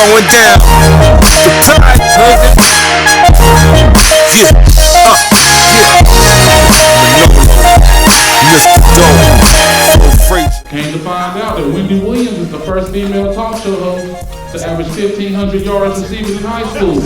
going down. Surprise, nigga. Yeah, Came to find out that Wendy Williams is the first female talk show host to average 1,500 yards receiving in high school.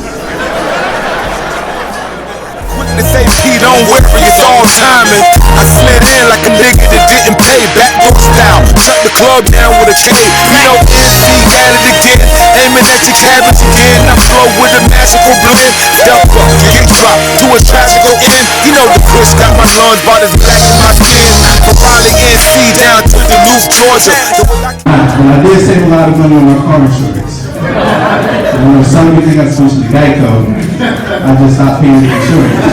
Witness AP, don't worry, it's all timing. I slid in like a nigga that didn't pay. Backdoor style, shut the club down with a K. You know NC at it again, aiming at your cabbage again. I flow with a magical blend. Step up, get dropped to a tragical end. You know the push got my lungs about as black as my skin. From Raleigh, NC down to Duluth, Georgia. I did save a lot of money on my car insurance. Some of you think I switched to Geico. I just stopped paying the insurance.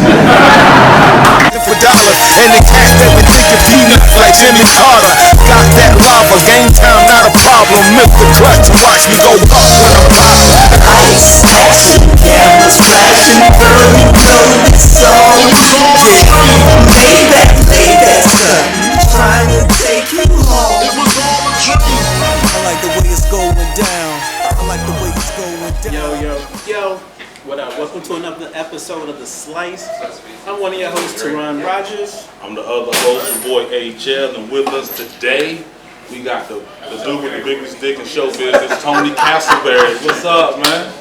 For dollars and the cash that been thinking peanuts like Jimmy Carter. Got that lava, game time not a problem. Milk the clutch and watch me go up when I'm popping. Ice smashing, cameras flashing, burning, blowing, it's all lay that stuff, trying to take you home. It was all a dream. I like the way it's going down. I like the way it's going down. Yo, what up? Welcome to another episode of The Slice. I'm one of your hosts, Teron Rogers. I'm the other host, your boy HL, and with us today, we got the dude with the biggest dick in show business, Tony Castleberry. What's up, man?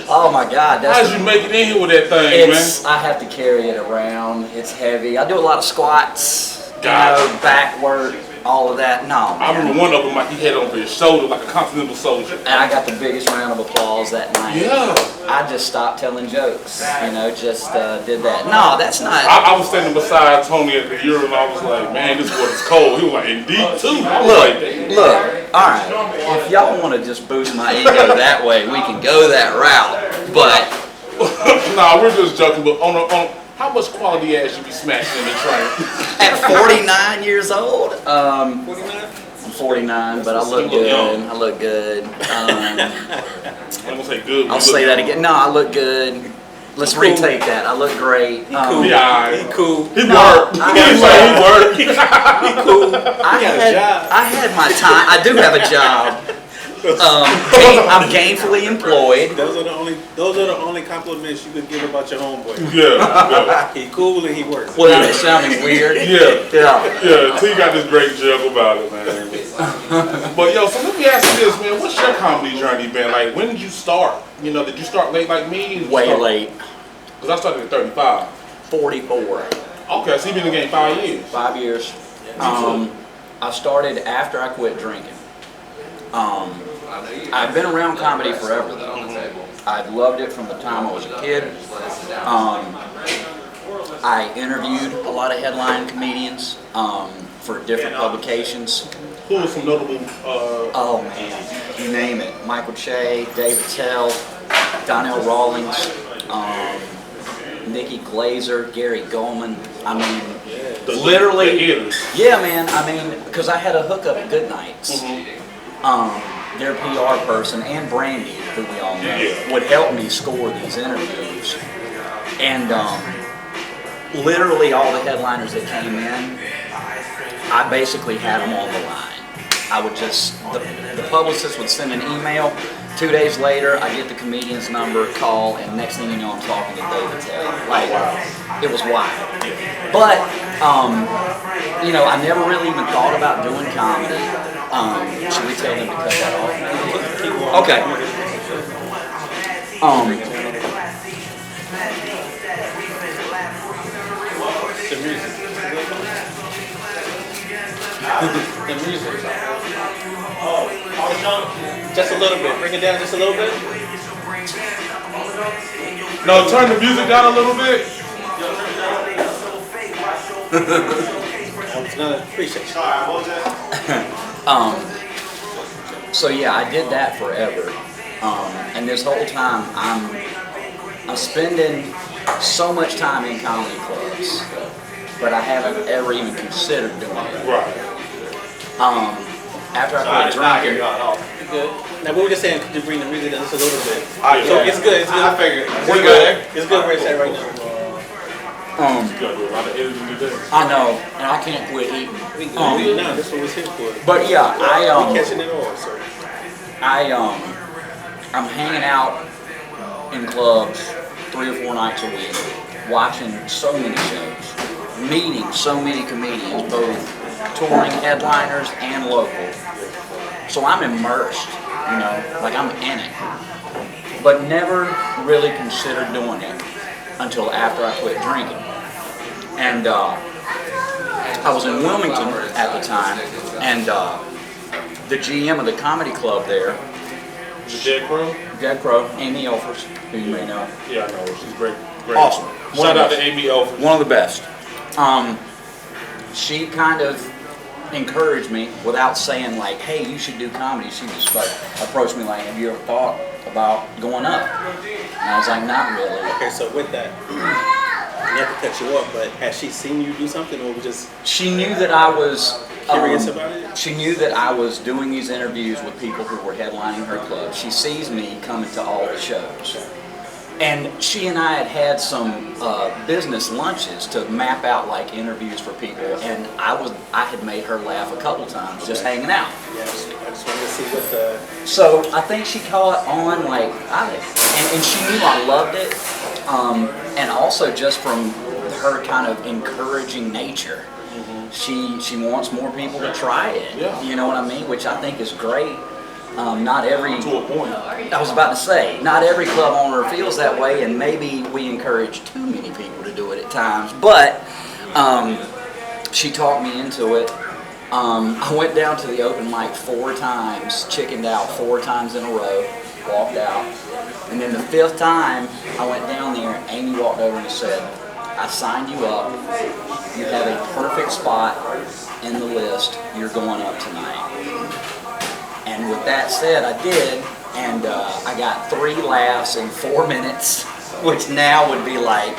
Oh my God. How'd you make it in here with that thing, man? I have to carry it around. It's heavy. I do a lot of squats, Gotcha. back work, all of that. No, I remember one of them, like he had over his shoulder like a continental soldier. And I got the biggest round of applause that night. Yeah. I just stopped telling jokes, just did that. No, that's not. I was standing beside Tony at the urinal, I was like, man, this water's cold. He was like, indeed too. I was like, damn. Look, alright, if y'all want to just boost my ego that way, we can go that route, but. Nah, we're just joking, but on how much quality ass you be smashing in the train? At 49 years old? 49? I'm 49, but I look good. I look good. I'm gonna say good. I'll say that again. No, I look good. Let's retake that. I look great. He cool. He cool. He worked. He worked. He cool. I had my time. I do have a job. I'm gainfully employed. Those are the only compliments you could give about your homeboy. Yeah. He cool and he works. Without it sounding weird. Yeah. T got this great joke about it, man. But yo, so let me ask you this, man. What's your comedy journey been like? When did you start? You know, did you start late like me? Way late. Because I started at 35. 44. Okay, so you've been in the game 5 years. 5 years. I started after I quit drinking. I've been around comedy forever though. I loved it from the time I was a kid. I interviewed a lot of headline comedians for different publications. Who was some notable? Oh man, you name it. Michael Che, David Tell, Donnell Rawlings, Nikki Glazer, Gary Goldman. I mean, literally. Yeah, man. I mean, because I had a hookup at Good Nights. Their PR person and Brandy, who we all know, would help me score these interviews. And literally all the headliners that came in, I basically had them on the line. I would just, the publicist would send an email. 2 days later, I get the comedian's number, call, and next thing you know, I'm talking to David Tell. Like, it was wild. But, I never really even thought about doing comedy. Should we tell them to cut that off? Okay. The music. Just a little bit. Bring it down just a little bit. No, turn the music down a little bit. Appreciate you. So yeah, I did that forever, and this whole time I'm spending so much time in comedy clubs, but I haven't ever even considered doing it. Right. After I quit drinking. Good. Now we were just saying, could you bring the music down just a little bit? So it's good. It's good. I figured. We're good. It's good where it's at right now. You gotta do a lot of editing today. I know, and I can't quit eating. We good now. That's what we're here for. But yeah, we catching it all, so. I'm hanging out in clubs 3 or 4 nights a week, watching so many shows, meeting so many comedians, both touring headliners and local. So I'm immersed, you know, like I'm in it. But never really considered doing it until after I quit drinking. And I was in Wilmington at the time, and the GM of the comedy club there, Dead Crow? Dead Crow, Amy Elfers, who you may know. Yeah, I know her. She's great. Awesome. Shout out to Amy Elfers. One of the best. She kind of encouraged me without saying like, hey, you should do comedy. She just like approached me like, have you ever thought about going up? And I was like, not really. Okay, so with that, not to cut you off, but has she seen you do something, or just She knew that I was curious about it? She knew that I was doing these interviews with people who were headlining her club. She sees me coming to all the shows. And she and I had some business lunches to map out like interviews for people, and I had made her laugh a couple times just hanging out. Yes, I just wanted to see what the... So I think she caught on like, and she knew I loved it, and also just from her kind of encouraging nature. She wants more people to try it. Yeah. You know what I mean? Which I think is great. Not every... To a point. I was about to say, not every club owner feels that way, and maybe we encourage too many people to do it at times. But she talked me into it. I went down to the open mic 4 times, chickened out 4 times in a row, walked out. And then the 5th time I went down there, Amy walked over and said, I signed you up. You have a perfect spot in the list. You're going up tonight. And with that said, I did, and I got 3 laughs in 4 minutes, which now would be like,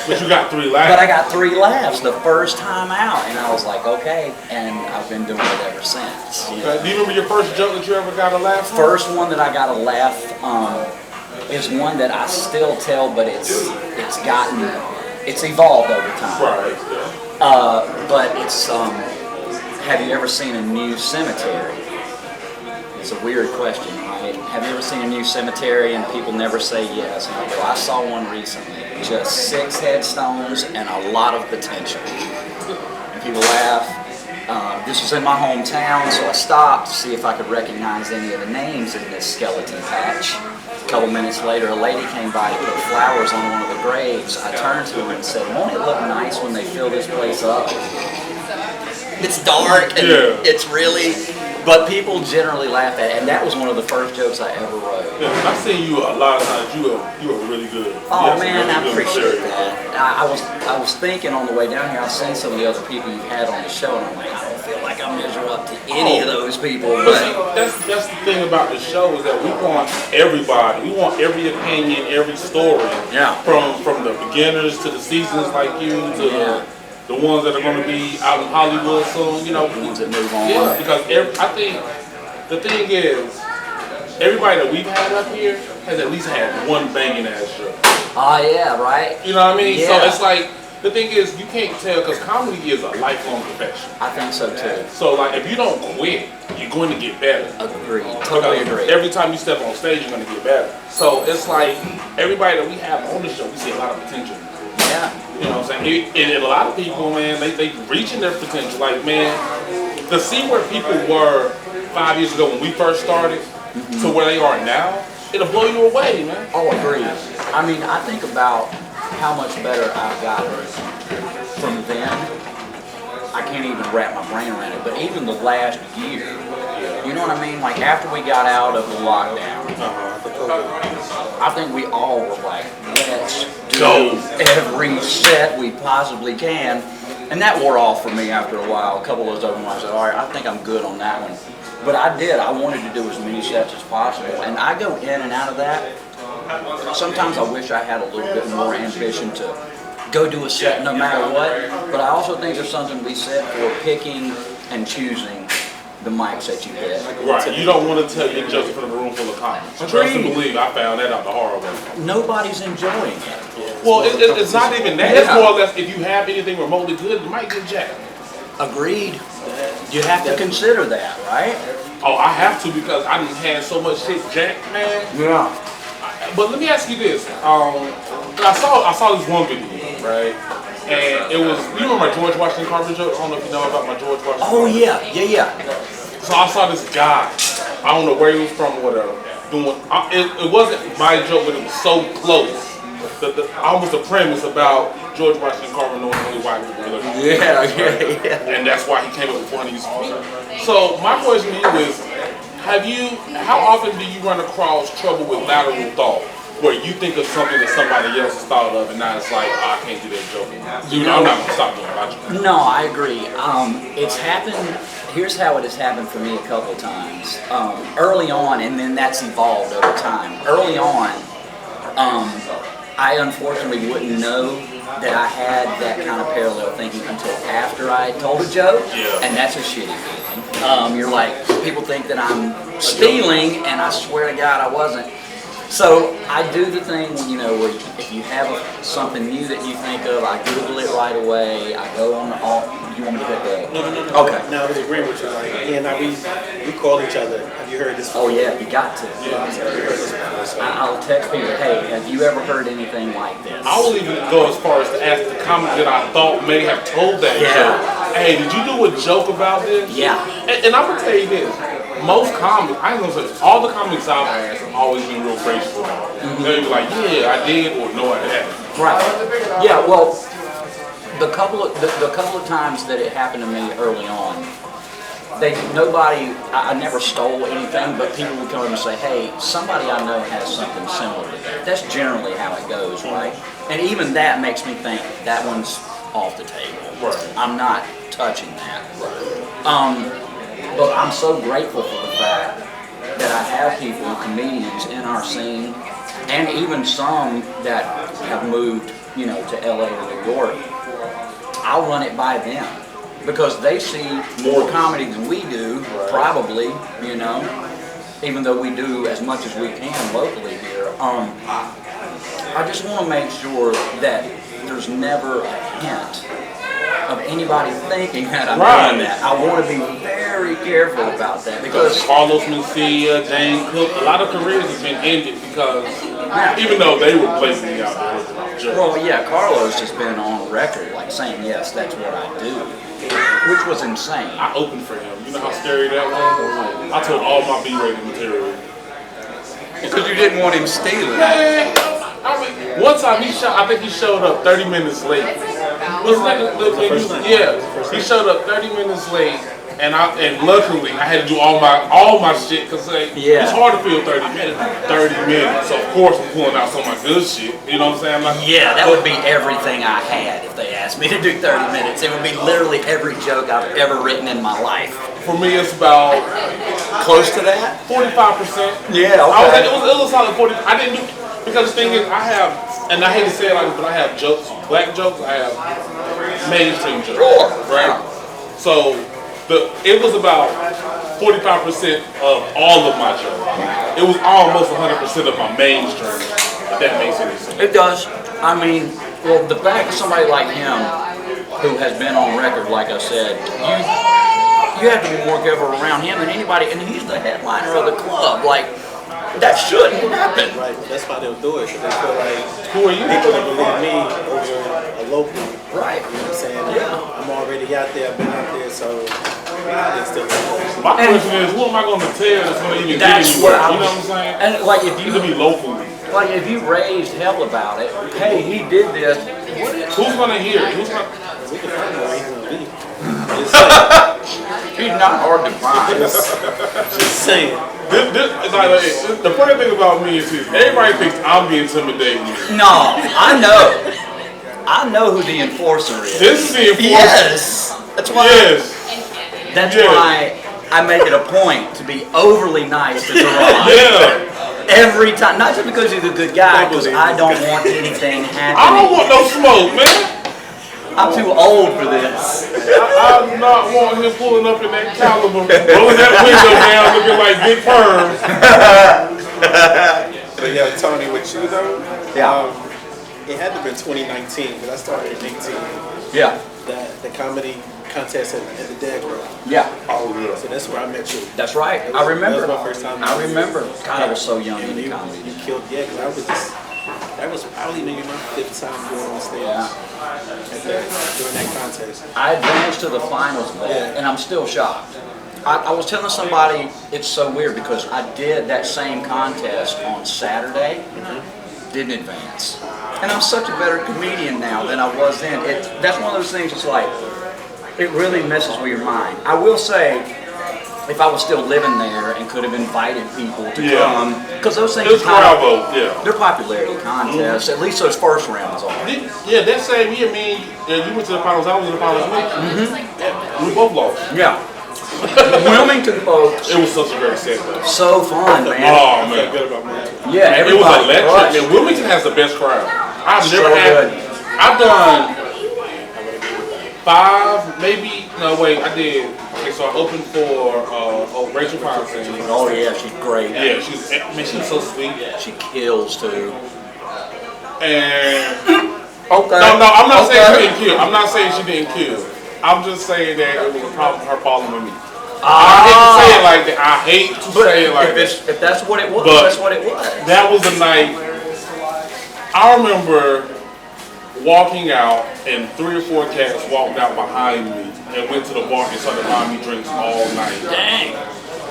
But you got 3 laughs. But I got 3 laughs the first time out, and I was like, okay, and I've been doing it ever since. You know? Okay. Do you remember your first joke that you ever got a laugh from? First one that I got a laugh is one that I still tell, but it's evolved over time. Right. Yeah. But it's, have you ever seen a new cemetery? It's a weird question, right? Have you ever seen a new cemetery and people never say yes? And I go, I saw one recently. Just 6 headstones and a lot of potential. And people laugh. This was in my hometown, so I stopped to see if I could recognize any of the names in this skeleton patch. A couple minutes later, a lady came by to put flowers on one of the graves. I turned to her and said, won't it look nice when they fill this place up? It's dark and it's really... But people generally laugh at it, and that was one of the first jokes I ever wrote. Yeah, I've seen you a lot of times. You are really good. Oh man, I appreciate that. I was thinking on the way down here, I've seen some of the other people you've had on the show, and I'm like, I don't feel like I measure up to any of those people. But see, that's the thing about the show is that we want everybody. We want every opinion, every story. Yeah. From the beginners to the seasons like you to the ones that are going to be out in Hollywood soon, you know. The ones that move on. Yeah, because I think the thing is, everybody that we've had up here has at least had one banging ass show. Oh yeah, right? You know what I mean? Yeah. So it's like, the thing is, you can't tell, because comedy is a lifelong profession. I think so too. So like, if you don't quit, you're going to get better. Agreed. Totally Because agree. every time you step on stage, you're going to get better. So it's like, everybody that we have on the show, we see a lot of potential. Yeah. You know what I'm saying? And a lot of people, man, they reaching their potential. Like, man, to see where people were 5 years ago when we first started to where they are now, it'll blow you away, man. Oh, agreed. I mean, I think about how much better I've gotten from then. I can't even wrap my brain around it, but even the last year, you know what I mean? Like, after we got out of the lockdown, I think we all were like, let's do every set we possibly can. And that wore off for me after a while. A couple of those other ones, I said, all right, I think I'm good on that one. But I did. I wanted to do as many sets as possible. And I go in and out of that. Sometimes I wish I had a little bit more ambition to go do a set no matter what. But I also think there's something to be said for picking and choosing the mics that you get. Right, you don't want to tell your jokes in front of a room full of comics. Trust and believe, I found that out the hard way. Nobody's enjoying it. Well, it's not even that. It's more or less, if you have anything remotely good, you might get jacked. Agreed. You have to consider that, right? Oh, I have to because I done had so much shit jacked, man. Yeah. But let me ask you this. I saw this one video, right? And it was, you remember my George Washington Carver joke? I don't know if you know about my George Washington. Oh yeah. So I saw this guy. I don't know where he was from or whatever. It wasn't my joke, but it was so close. Almost the premise about George Washington Carver knowing only white people. Yeah. And that's why he came up with one of these. So my question to you is, how often do you run across trouble with lateral thought, where you think of something that somebody else has thought of, and now it's like, oh, I can't do that joke. Dude, I'm not gonna stop doing my joke. No, I agree. It's happened. Here's how it has happened for me a couple of times. Early on, and then that's evolved over time. Early on, I unfortunately wouldn't know that I had that kind of parallel thinking until after I had told a joke, and that's a shitty feeling. You're like, people think that I'm stealing, and I swear to God I wasn't. So I do the thing, where if you have something new that you think of, I Google it right away. I go on you want me to hit the... No. Okay. No, I was agreeing with you. Like, he and I, we call each other. Have you heard this before? Oh yeah, you got to. I'll text people, hey, have you ever heard anything like this? I will even go as far as to ask the comic that I thought may have told that joke. Hey, did you do a joke about this? Yeah. And I'm gonna tell you this. Most comics, I ain't gonna say, all the comics I've asked have always been real gracious about it. They'll be like, yeah, I did, or no, I haven't. Right. Yeah, well, the couple of times that it happened to me early on, I never stole anything, but people would come up and say, hey, somebody I know has something similar to that. That's generally how it goes, right? And even that makes me think that one's off the table. Right. I'm not touching that. But I'm so grateful for the fact that I have people, comedians in our scene, and even some that have moved, to LA or New York. I'll run it by them because they see more comedy than we do, probably, even though we do as much as we can locally here. I just want to make sure that there's never a hint of anybody thinking that I'm doing that. I want to be very careful about that because Carlos Mencia, Dane Cook, a lot of careers have been ended because even though they were blatantly out there. Well, yeah, Carlos has been on record like saying, yes, that's what I do, which was insane. I opened for him. You know how scary that was? I told all my B-rated material. Because you didn't want him stealing. One time I think he showed up 30 minutes late. He showed up 30 minutes late, and luckily I had to do all my shit because it's hard to fill 30 minutes. So of course I'm pulling out some of my good shit. You know what I'm saying? That would be everything I had if they asked me to do 30 minutes. It would be literally every joke I've ever written in my life. For me, it's about close to that. 45%. Yeah, okay. It was a solid 40. I didn't do. Because the thing is, I have, and I hate to say it like this, but I have jokes, black jokes, I have mainstream jokes, right? So, it was about 45% of all of my jokes. It was almost 100% of my mainstream, if that makes any sense. It does. I mean, well, the fact that somebody like him, who has been on record, like I said, you have to be more careful around him than anybody, and he's the headliner of the club, like, that shouldn't happen. Right, that's why they'll do it, because they feel like who are you? People that believe me over a local. Right. You know what I'm saying? Yeah. I'm already out there, I've been out there, so they still my question is, who am I going to tell that's going to even get anywhere? You know what I'm saying? And like if you to be local. Like if you raised hell about it, hey, he did this. Who's going to hear it? Who's going to... We can find out where he's going to be. He's not hard to find. Just saying. The funny thing about me is everybody thinks I'm being intimidating. No, I know who the enforcer is. This is the enforcer. Yes. That's why. Yes. That's why I make it a point to be overly nice to Teron. Yeah. Every time, not just because he's a good guy, because I don't want anything happening. I don't want no smoke, man. I'm too old for this. I do not want him pulling up in that Caliber, rolling that window down, looking like big perms. But yeah, Tony, with you though, yeah, it had to be 2019 because I started in 18. Yeah, The comedy contest at the Dead Club. Yeah. Oh yeah. So that's where I met you. That's right. I remember. That was my first time. I remember. God, I was so young in the you, comedy. you killed, yeah, because I was just, that was probably maybe my 5th time going on stage during that contest. I advanced to the finals of that, and I'm still shocked. I was telling somebody, it's so weird because I did that same contest on Saturday, didn't advance. And I'm such a better comedian now than I was then. That's one of those things, it's like, it really messes with your mind. I will say, if I was still living there and could have invited people to come, because those things they're popularity contests, at least those first rounds are. Yeah, that same year, me and you went to the finals, I was in the finals with you. We both lost. Yeah. Wilmington folks. It was such a great set, though. So fun, man. Oh, man. Yeah, It was everybody. electric. Man, Wilmington has the best crowd. I've So never had. good. I've done 5, maybe. No, wait, I did. Okay, so I opened for Rachel Pounson. Oh yeah, she's great. Yeah, she's so sweet. She kills too. And Okay. no, I'm not saying she didn't kill. I'm not saying she didn't kill. I'm just saying that it was a problem with her falling with me. I hate to say it like that. I hate to say it like that. If that's what it was, But that's what it was. That was the night. I remember walking out and 3 or 4 cats walked out behind me and went to the bar and started buying me drinks all night. Dang.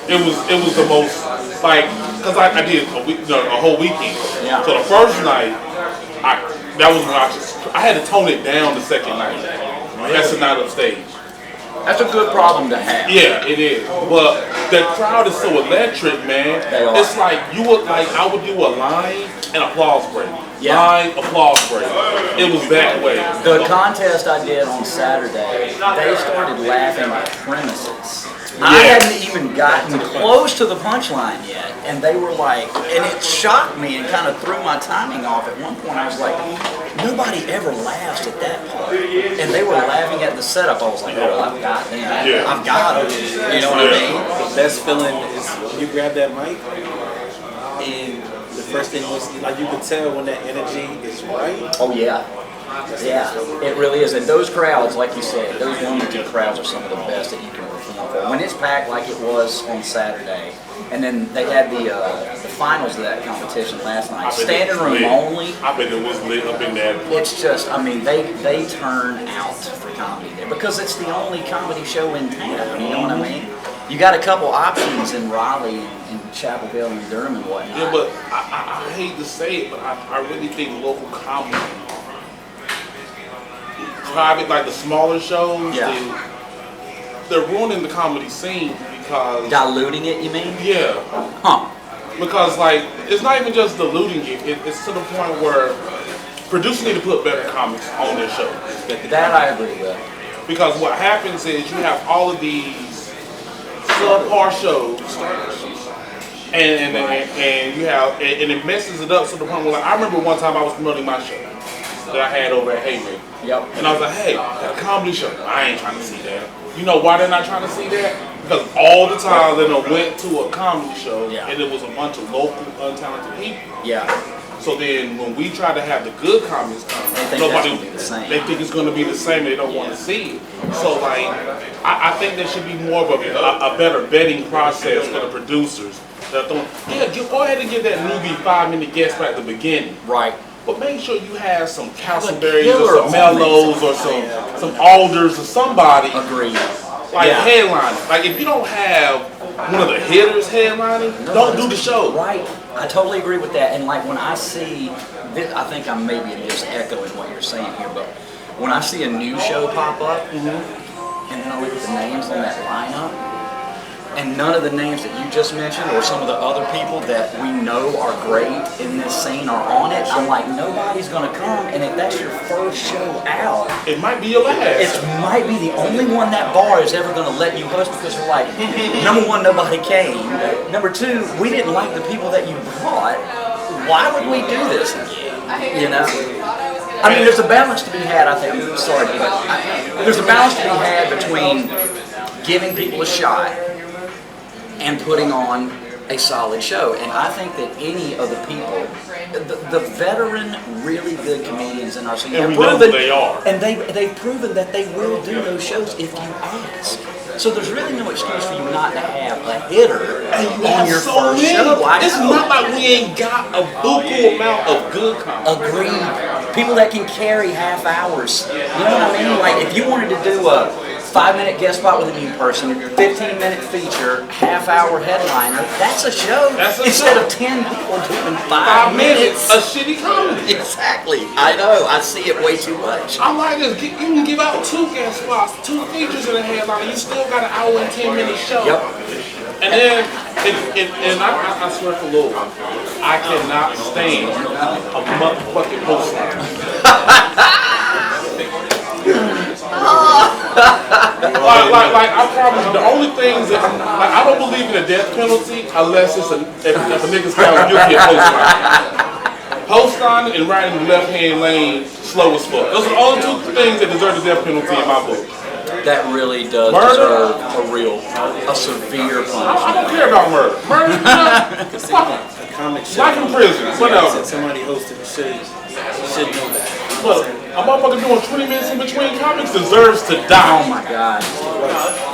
It was the most, like, because I did a whole weekend. Yeah. So the first night, that was when I had to tone it down the second night. That's the night upstage. That's a good problem to have. Yeah, it is. But the crowd is so electric, man. They are. It's like I would do a line and applause break. Yeah. Line, applause break. It was that way. The contest I did on Saturday, they started laughing at premises. I hadn't even gotten close to the punchline yet, and they were like, and it shocked me and kind of threw my timing off. At one point I was like, nobody ever laughs at that part. And they were laughing at the setup. I was like, oh, I've got them. Yeah. I've got them. You know what I mean? The best feeling is when you grab that mic and the first thing was, like, you could tell when that energy is right. Oh yeah. Yeah, it really is. And those crowds, like you said, those Wilmington crowds are some of the best that you can perform for. When it's packed like it was on Saturday, and then they had the finals of that competition last night, standing room only. I bet it was lit up in there. It's just, I mean, they turn out for comedy there because it's the only comedy show in town. You know what I mean? You got a couple options in Raleigh and Chapel Hill and Durham and whatnot. Yeah, but I hate to say it, but I really think local comedy, private, like the smaller shows, they're ruining the comedy scene because... Diluting it, you mean? Yeah. Huh. Because, like, it's not even just diluting it, it's to the point where producers need to put better comics on their show. That I agree with. Because what happens is you have all of these subpar shows, and you have, and it messes it up to the point where, like, I remember one time I was promoting my show that I had over at Hayman. Yep. And I was like, hey, I got a comedy show. I ain't trying to see that. You know why they're not trying to see that? Because all the time they went to a comedy show and it was a bunch of local, untalented people. Yeah. So then when we try to have the good comics come, they think it's going to be the same. They don't want to see it. So, like, I think there should be more of a better vetting process for the producers. That go ahead and give that newbie 5-minute guest spot at the beginning. Right. But make sure you have some Castleberries or some Mellows or some Alders or somebody. Agreed. Like headlining. Like, if you don't have one of the hitters headlining, don't do the show. Right. I totally agree with that. And like when I see, I think I'm maybe just echoing what you're saying here, but when I see a new show pop up, and then I look at the names on that lineup, and none of the names that you just mentioned or some of the other people that we know are great in this scene are on it, I'm like, nobody's going to come. And if that's your first show out, it might be your last. It might be the only one that bar is ever going to let you host because they're like, number one, nobody came. Number two, we didn't like the people that you brought. Why would we do this again? You know? I mean, there's a balance to be had, I think. I'm sorry, but there's a balance to be had between giving people a shot and putting on a solid show. And I think that any of the people, the veteran, really good comedians in our scene, And we know who they are. And they've proven that they will do those shows if you ask. So there's really no excuse for you not to have a hitter on your first show. It's not like we ain't got a buku amount of good comedy. Agreed. People that can carry half hours. You know what I mean? Like if you wanted to do a 5-minute guest spot with a new person, 15-minute feature, half-hour headliner, that's a show. Instead of 10 people doing 5 minutes. A shitty comedy. Exactly. I know. I see it way too much. I like this. You can give out 2 guest spots, 2 features in a headliner. You still got an hour and 10-minute show. Yep. And then, and I swear for Lord, I cannot stand a motherfucking host line. like I promise you, the only things that like I don't believe in a death penalty unless it's if a nigga's found guilty of post line. Post line and riding the left hand lane slow as fuck. Those are the only 2 things that deserve the death penalty in my book. That really does deserve a severe punishment. I don't care about murder. Murder, fuck it. A comic show. Life in prison, whatever. Somebody hosted the show. You should know that. Look, a motherfucker doing 20 minutes in between comics deserves to die. Oh my God.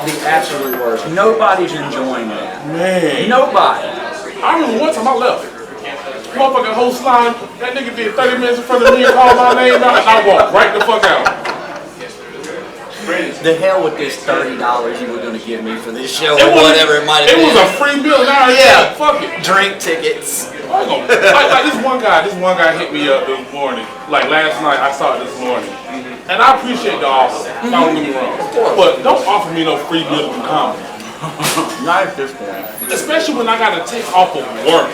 The absolute worst. Nobody's enjoying that. Man. Nobody. I remember one time I left. Motherfucking host line, that nigga did 30 minutes in front of me and called my name out and I walked right the fuck out. The hell with this $30 you were going to give me for this show or whatever it might have been. It was a free bill. Now yeah, fuck it. Drink tickets. Like this one guy hit me up this morning. Like last night, I saw it this morning. And I appreciate the offer. Don't get me wrong. But don't offer me no free bill from comedy. Not at this point. Especially when I got to take off of work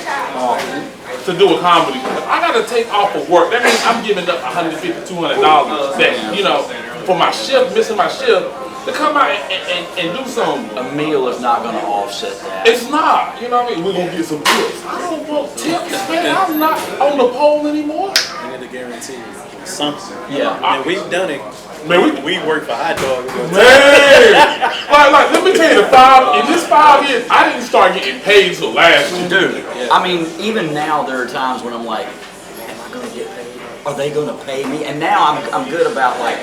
to do a comedy. I got to take off of work. That means I'm giving up $150, $200 that, you know, for my shift, missing my shift, to come out and do something. A meal is not going to offset that. It's not. You know what I mean? We're going to get some tips. I don't want tips, man. I'm not on the pole anymore. I got to guarantee you something. Yeah. And we've done it. Man, we work for hot dogs. Man! like, let me tell you, in this 5 years, I didn't start getting paid till last year. Dude, yeah. I mean, even now there are times when I'm like, am I going to get paid? Are they going to pay me? And now I'm good about like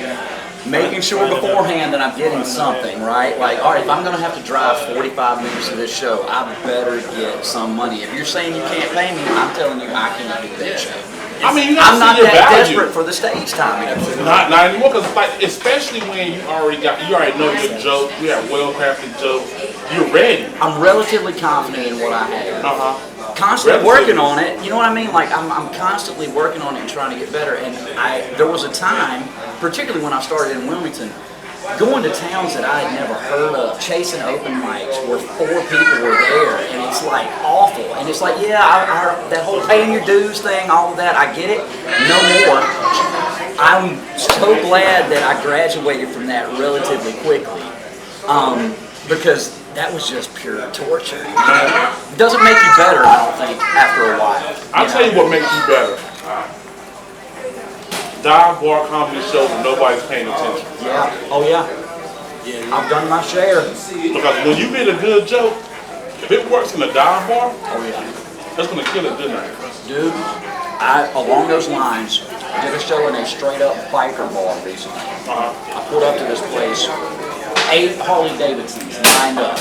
making sure beforehand that I'm getting something, right? Like, all right, if I'm going to have to drive 45 minutes to this show, I better get some money. If you're saying you can't pay me, I'm telling you I can't do that show. I mean, you I'm not see your that value. desperate for the stage time anymore. Not anymore, because like, especially when you already know your joke, you have well-crafted jokes, you're ready. I'm relatively confident in what I have. Constantly Relatively. working on it, you know what I mean? Like I'm constantly working on it and trying to get better. And there was a time, particularly when I started in Wilmington, going to towns that I had never heard of, chasing open mics where 4 people were there, and it's like awful. And it's like, yeah, that whole paying your dues thing, all of that, I get it. No more. I'm so glad that I graduated from that relatively quickly, because that was just pure torture. It doesn't make you better, I don't think, after a while. I'll tell you what makes you better. Dive bar comedy shows when nobody's paying attention. Yeah. Oh yeah. I've done my share. Because when you get a good joke, if it works in a dive bar, Oh yeah. that's gonna kill it, didn't it? Dude, along those lines, I did a show in a straight up biker bar recently. I pulled up to this place, 8 Harley Davidsons lined up.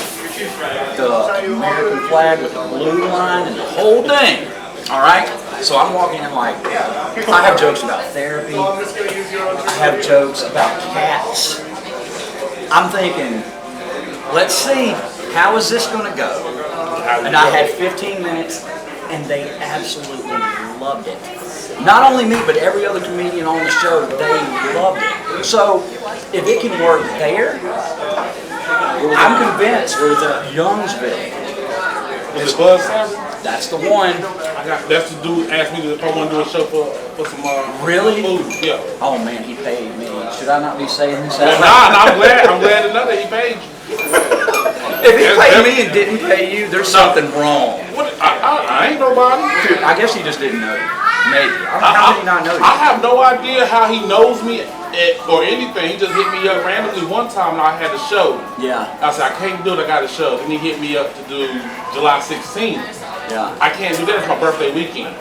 The American flag with the blue line and the whole thing. Alright? So I'm walking in like, I have jokes about therapy, I have jokes about cats. I'm thinking, let's see, how is this gonna go? And I had 15 minutes and they absolutely loved it. Not only me, but every other comedian on the show, they loved it. So, if it can work there, I'm convinced Youngsville. Is it Buzz Savage? That's the one. That's the dude asked me if I want to do a show for some Really? food. Yeah. Oh man, he paid me. Should I not be saying this? Nah, I'm glad to know that he paid you. If he paid me and didn't pay you, there's something wrong. What? I ain't nobody. I guess he just didn't know you. Maybe. How did he not know you? I have no idea how he knows me or anything. He just hit me up randomly one time and I had a show. Yeah. I said, I can't do it, I got a show. Then he hit me up to do July 16th. Yeah. I can't do that, it's my birthday weekend.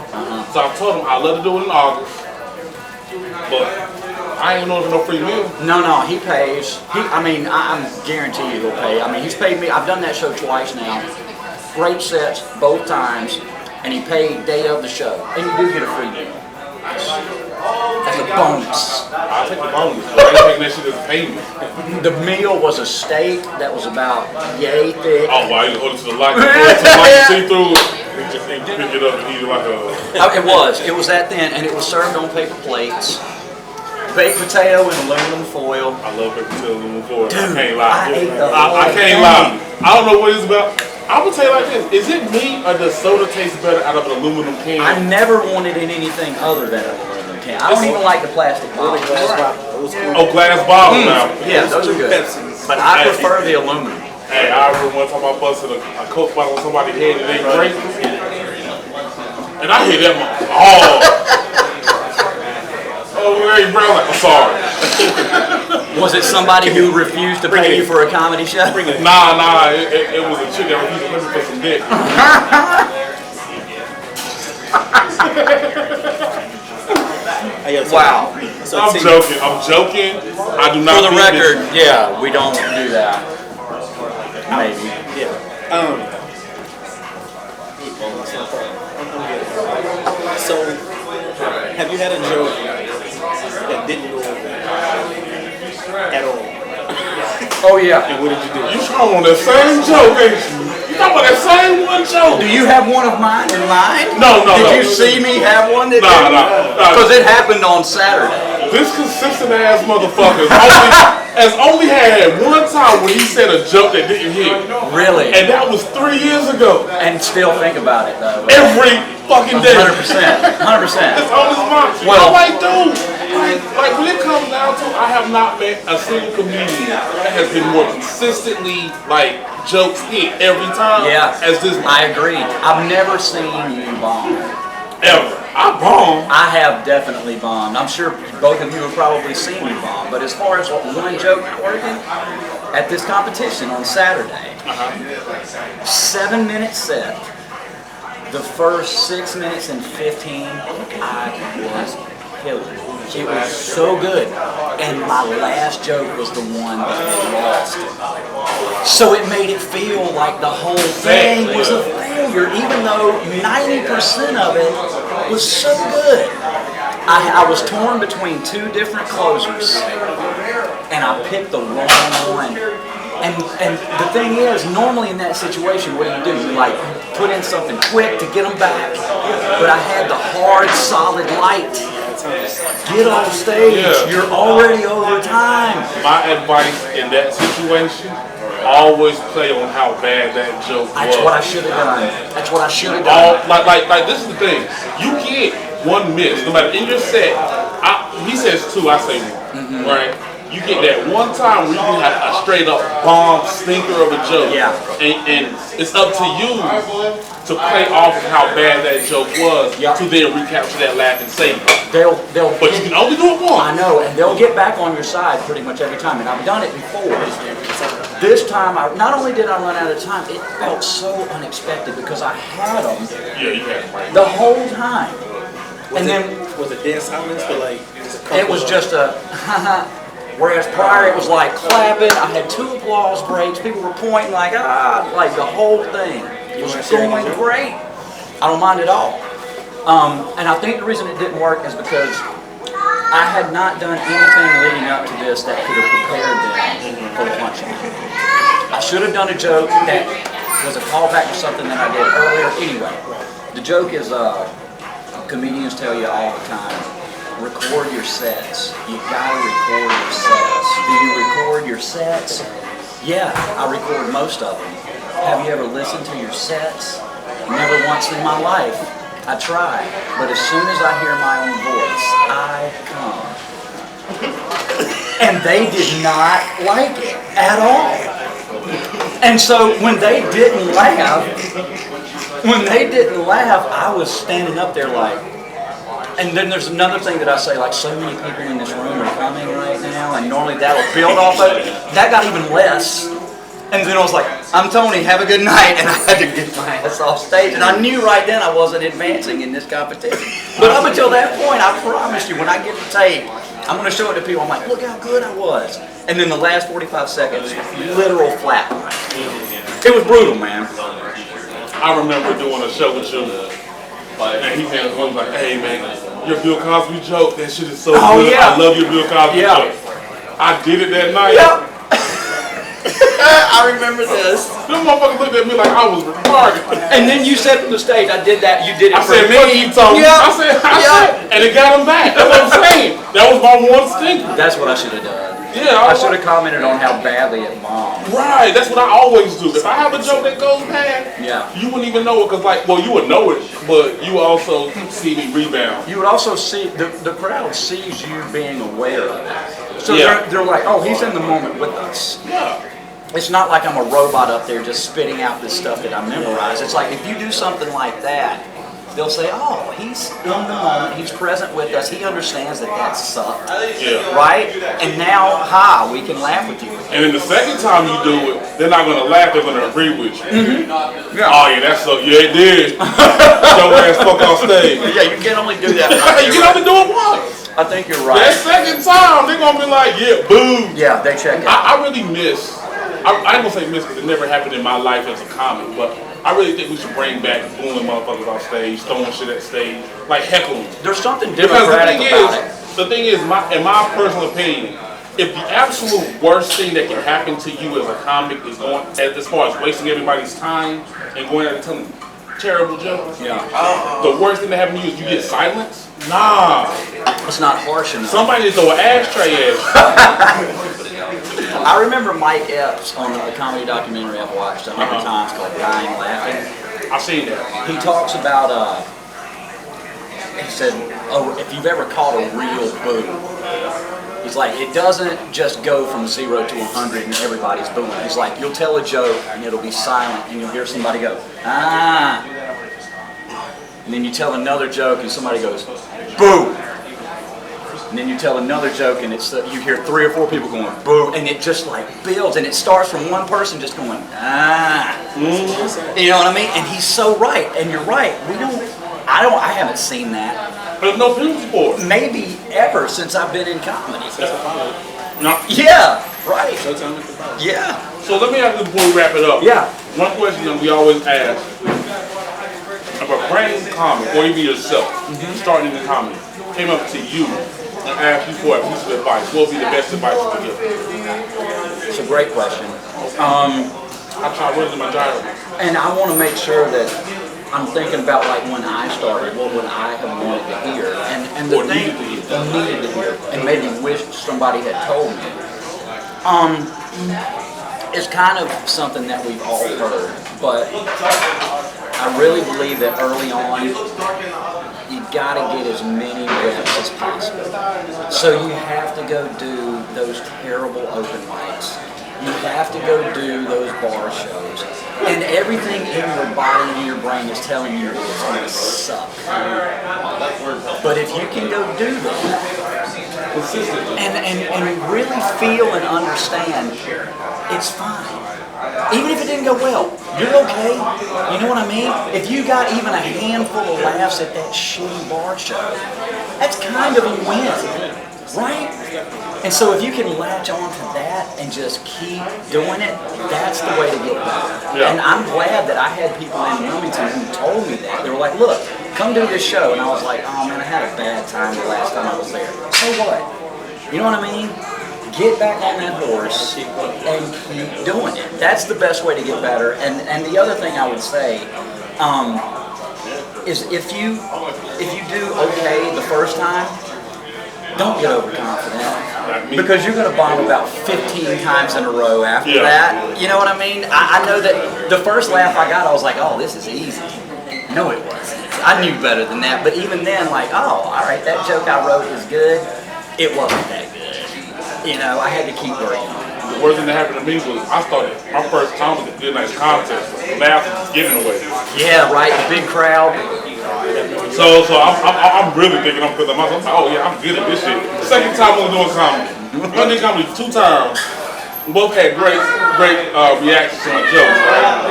So I told him I'd love to do it in August. But I ain't know if no free meal. No, he pays. I'm guarantee you he'll pay. I mean, he's paid me. I've done that show twice now. Great sets both times, and he paid day of the show. And you do get a free meal. That's a bonus. I'll take the bonus, but I ain't taking that shit as a payment. The meal was a steak that was about yay thick. Oh, wow, you hold it to the light, see through it. Just pick it up and eat it like a... It was that thin, and it was served on paper plates. Baked potato in aluminum foil. I love baked potato in aluminum foil. Dude, I can't lie. I can't lie. I don't know what it's about. I would tell you like this: is it me or does soda taste better out of an aluminum can? I never wanted in anything other than an aluminum can. I don't even like the plastic bottles. Oh, glass bottles now. Yeah, those are good. But I prefer the aluminum. Hey, I remember one time I busted a Coke bottle on somebody's head and they drank, and I hit that one hard. Oh, Larry Brown, like, I'm sorry. Was it somebody who refused to pay you for a comedy show? Nah, it was a chick that refused to pay me for some dick. Wow. I'm joking. I do not. For the record, yeah, we don't do that. Maybe. Yeah. So, have you had a joke that didn't go over at all? Oh yeah. And what did you do? You talking on that same joke, ain't you? You talking about that same one joke? Do you have one of mine in mind? No. Did you see me have one? No. Because it happened on Saturday. This consistent ass motherfucker has only had one time when he said a joke that didn't hit. Really? And that was 3 years ago. And still think about it though. Every fucking day. 100%. 100%. It's on his mind. Well, I'm like, dude, like when it comes down to, I have not met a single comedian that has been more consistently like jokes hit every time as this one. I agree. I've never seen you bomb. Ever. I bombed. I have definitely bombed. I'm sure both of you have probably seen me bomb. But as far as one joke working, at this competition on Saturday, 7-minute set. The first 6 minutes and 15, I was killing. It was so good. And my last joke was the one that lost. So it made it feel like the whole thing was a failure, even though 90% of it was so good. I was torn between two different closers, and I picked the wrong one. And the thing is, normally in that situation, what do? You like put in something quick to get them back. But I had the hard, solid light. Get on stage. Yeah. You're already over time. My advice in that situation, always play on how bad that joke was. That's what I should have done. That's what I should have done. Like this is the thing. You get one miss, no matter in your set. He says two, I say one. Right? You get that one time where you can have a straight up bomb stinker of a joke. Yeah. And it's up to you to play off of how bad that joke was to then recapture that laugh and save it. But you can only do it once. I know, and they'll get back on your side pretty much every time. And I've done it before. This time, not only did I run out of time, it felt so unexpected because I had them you had them. the whole time. Was it dead silence for like just a couple? It was just a whereas prior it was like clapping. I had 2 applause breaks. People were pointing like the whole thing was going great. I don't mind at all. And I think the reason it didn't work is because I had not done anything leading up to this that could have prepared them for the punchline. I should have done a joke that was a callback to something that I did earlier. Anyway, the joke is comedians tell you all the time, record your sets. You gotta record your sets. Do you record your sets? Yeah, I record most of them. Have you ever listened to your sets? Never once in my life. I try, but as soon as I hear my own voice, I come. And they did not like it at all. And so when they didn't laugh, I was standing up there like, And then there's another thing that I say, like so many people in this room are coming right now, and normally that'll build off of it. That got even less. And then I was like, I'm Tony, have a good night. And I had to get my ass off stage. And I knew right then I wasn't advancing in this competition. But up until that point, I promise you, when I get the tape, I'm going to show it to people. I'm like, look how good I was. And then the last 45 seconds, literal flat. It was brutal, man. I remember doing a show with you. And he was like, hey man, your Bill Cosby joke, that shit is so good. Yeah. I love your Bill Cosby joke. I did it that night. Yep. I remember this. Them motherfuckers looked at me like I was retarded. And then you said from the stage, I did that, you did it I for said, me. fuck you, Tony. I said, and it got him back. That's what I'm saying. That was my one stinker. That's what I should have done. Yeah, I should have commented on how badly it bombed. Right, that's what I always do. If I have a joke that goes bad, you wouldn't even know it, because like, well, you would know it, but you would also see me rebound. You would also see, the crowd sees you being aware of it. So they're like, oh, he's in the moment with us. Yeah. It's not like I'm a robot up there just spitting out this stuff that I memorized. It's like if you do something like that, they'll say, oh, he's in the moment, he's present with us, he understands that sucked, right? And now, we can laugh with you. And then the second time you do it, they're not going to laugh, they're going to agree with you. Oh yeah, that's so, it did. Your ass fuck off stage. Yeah, you can only do that. You can only do it once. I think you're right. That second time, they're going to be like, yeah, boo. Yeah, they check it. I really miss, I ain't going to say miss because it never happened in my life as a comic, but I really think we should bring back booing motherfuckers off stage, throwing shit at stage, like heckling. There's something democratic about it. The thing is, in my personal opinion, if the absolute worst thing that can happen to you as a comic is going, as far as wasting everybody's time and going out and telling terrible jokes, the worst thing that happen to you is you get silence. Nah, it's not harsh enough. Somebody throw an ashtray at you. I remember Mike Epps on a comedy documentary I've watched 100 times called Dying Laughing. I've seen that. He talks about, he said, oh, if you've ever caught a real boo, he's like, it doesn't just go from 0 to 100 and everybody's booing. He's like, you'll tell a joke and it'll be silent and you'll hear somebody go, ah. And then you tell another joke and somebody goes, boo. And then you tell another joke and it's you hear 3 or 4 people going boo, and it just like builds, and it starts from one person just going ah. You know what I mean? And he's so right, and you're right. I haven't seen that. There's no people for it. Maybe ever since I've been in comedy. No. Yeah, right. Yeah. So let me ask you before we wrap it up. Yeah. One question that we always ask: if a brand new comic, or even yourself, starting in the comedy, came up to you and asked you for a piece of advice, what would be the best advice you could give? It's a great question. I try to my diary. And I want to make sure that I'm thinking about like when I started, what would I have wanted to hear, and the thing needed to hear, and maybe wished somebody had told me. It's kind of something that we've all heard, but I really believe that early on, you gotta get as many reps as possible. So you have to go do those terrible open mics. You have to go do those bar shows. And everything in your body and your brain is telling you it's gonna suck. But if you can go do that, and really feel and understand, it's fine. Even if it didn't go well, you're okay. You know what I mean? If you got even a handful of laughs at that shitty bar show, that's kind of a win, right? And so if you can latch on to that and just keep doing it, that's the way to get better. Yeah. And I'm glad that I had people in Wilmington who told me that. They were like, look, come do this show. And I was like, oh man, I had a bad time the last time I was there. So what? You know what I mean? Get back on that horse and keep doing it. That's the best way to get better. And the other thing I would say is if you do okay the first time, don't get overconfident, because you're going to bomb about 15 times in a row after that. You know what I mean? I know that the first laugh I got, I was like, oh, this is easy. No, it wasn't. I knew better than that. But even then, like, oh, all right, that joke I wrote is good. It wasn't that good. You know, I had to keep working on it. The worst thing that happened to me was I started, my first time was a Good Night contest. The laugh was giving away. Yeah, right, the big crowd. So I'm really thinking I'm putting myself. I'm like, oh yeah, I'm good at this shit. Second time I'm doing comedy. I did comedy 2 times. Both had great reactions to my jokes, right?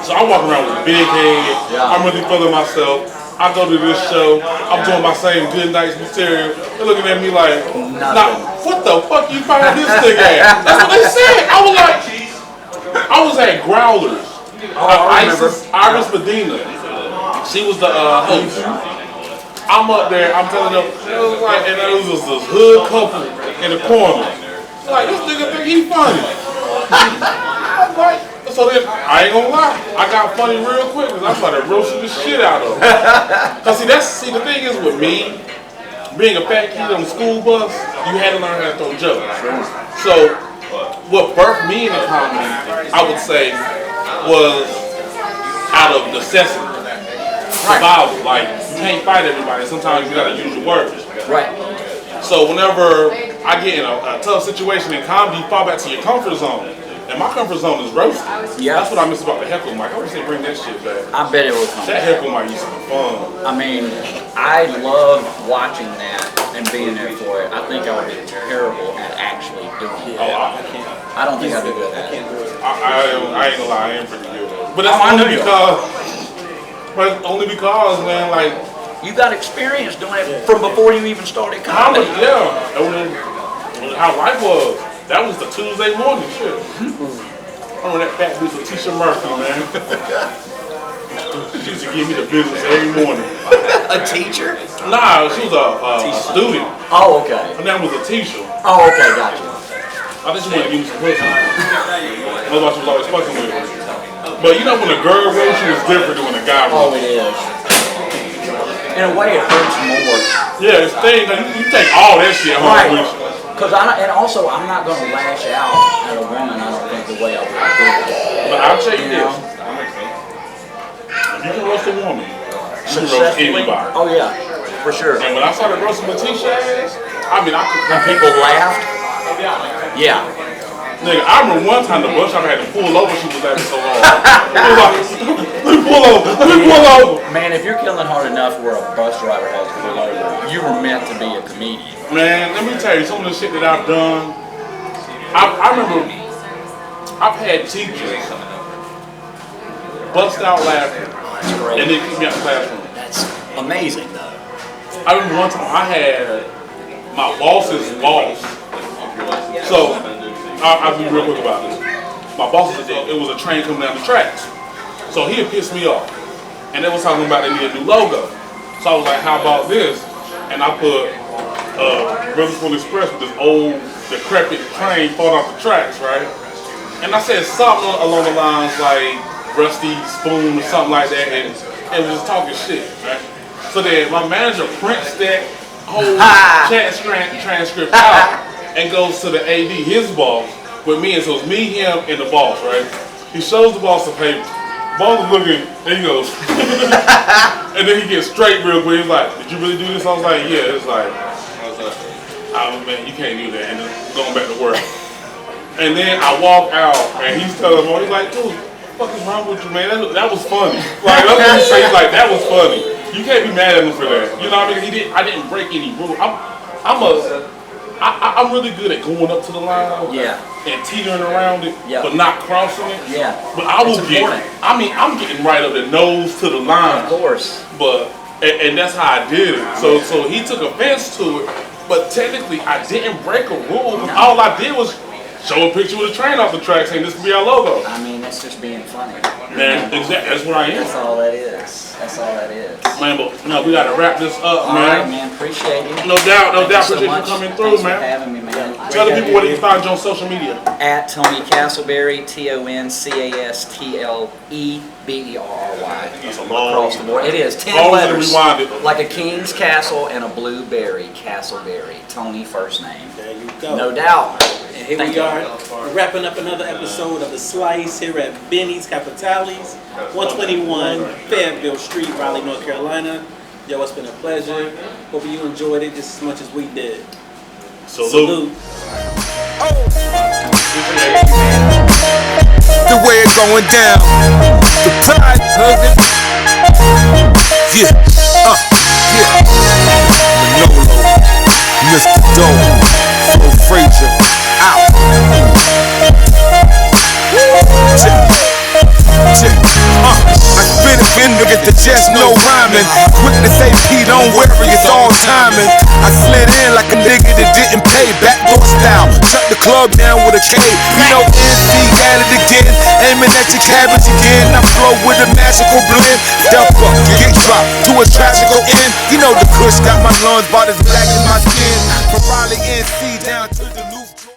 So I'm walking around with a big head. I'm really feeling myself. I go to this show. I'm doing my same good nights material. They're looking at me like, nah, what the fuck you find this nigga at? That's what they said. I was at Growlers. Iris Medina. She was the host. I'm up there. I'm telling them. It was like, and there was this hood couple in the corner. Like, this nigga think he funny. I'm like, so then, I ain't gonna lie, I got funny real quick because I started roasting the shit out of him. Cause see, the thing is with me, being a fat kid on the school bus, you had to learn how to throw jokes. So, what birthed me into comedy, I would say, was out of necessity. Survival. Like, you can't fight everybody. Sometimes you gotta use your words. Right. So whenever I get in a tough situation in comedy, you fall back to your comfort zone. And my comfort zone is roasting. Yeah. That's what I miss about the heckle mic. I wish they'd bring that shit back. I bet it will come. That heckle mic used to be fun. I mean, I love watching that and being there for it. I think I would be terrible at actually doing it. Oh, I can't. I don't think I'd be good at it. I ain't gonna lie, I am pretty good. But that's only because, man, like, you got experience doing it from before you even started comedy. Yeah. How life was. That was the Tuesday morning shit. I remember that fat bitch with Tisha Murphy, man. She used to give me the business every morning. A teacher? Nah, she was a student. Oh, okay. Her name was Atisha. Oh, okay, gotcha. I think she wanted to give me some pussy. That's why she was always fucking with me. But you know when a girl wrote, she was different than when a guy wrote. Oh, it is. In a way, it hurts more. Yeah, it's thing. You take all that shit home Right. with you. Because I'm not going to lash out at a woman, I don't think, the way I would do. But I'll tell you this. If you can roast a woman, you can roast anybody. Oh, yeah. For sure. And when I started roasting Letitia ass, I mean, I could. And people laughed? Yeah. Nigga, I remember one time the bus driver had to pull over, she was laughing so hard. He was like, let me pull over. Man, if you're killing hard enough where a bus driver has to pull over, you were meant to be a comedian. Man, let me tell you, some of the shit that I've done, I remember I've had teachers bust out laughing and they keep me out the classroom. That's amazing, though. I remember one time I had my boss's boss. So, I'll be real quick about this. My boss, it was a train coming down the tracks. So he had pissed me off. And they was talking about they need a new logo. So I was like, how about this? And I put Rutherford Express with this old, decrepit train falling off the tracks, right? And I said something along the lines like Rusty Spoon or something like that, and was just talking shit, right? So then my manager prints that whole chat transcript out and goes to the AD, his boss, with me, and so it's me, him, and the boss, right? He shows the boss the paper. Boss is looking, and he goes, and then he gets straight real quick. He's like, did you really do this? I was like, yeah. It's like, oh man, you can't do that. And then going back to work. And then I walk out, and he's telling me, he's like, dude, what the fuck is wrong with you, man? That was funny. Like, that's what he says. He's like, that was funny. You can't be mad at him for that. You know what I mean? I didn't break any rules. I'm really good at going up to the line and teetering around it, but not crossing it. Yeah. But I will get, I'm getting right up the nose to the line. Of course. But, and that's how I did it. So he took offense to it, but technically I didn't break a rule. No. All I did was show a picture with a train off the track saying this will be our logo. I mean, that's just being funny. Man, exactly. That's what I am. That's all that is. That's all that is. Man, but no, we gotta wrap this up, all man. Right, man. Appreciate it. No doubt. Appreciate you coming through, Thanks man. For having me, man. Tell the people where they can find you on social media. At Tony Castleberry, TONCASTLEBERRY. That's a long. Across the board. It is 10 letters. Like a king's castle and a blueberry. Castleberry. Tony, first name. There you go. No doubt. And here we are, wrapping up another episode of The Slice here at Benny's Capitales, 121 Fayetteville Street, Raleigh, North Carolina. Yo, it's been a pleasure. Hope you enjoyed it just as much as we did. Salute. The way it's going down, the pride hugging. Yeah, yeah. Manolo, Mr. Doe, Flo Frazier, out. I spit a bender, get the chest, no rhyming. Quick to say P, don't worry, it's all timing. I slid in like a nigga that didn't pay, backdoor style. Shut the club down with a K. You know NC at it again, aiming at your cabbage again. I flow with a magical blend. Step up, get dropped to a tragical end. You know the kush got my lungs, but it's black in my skin.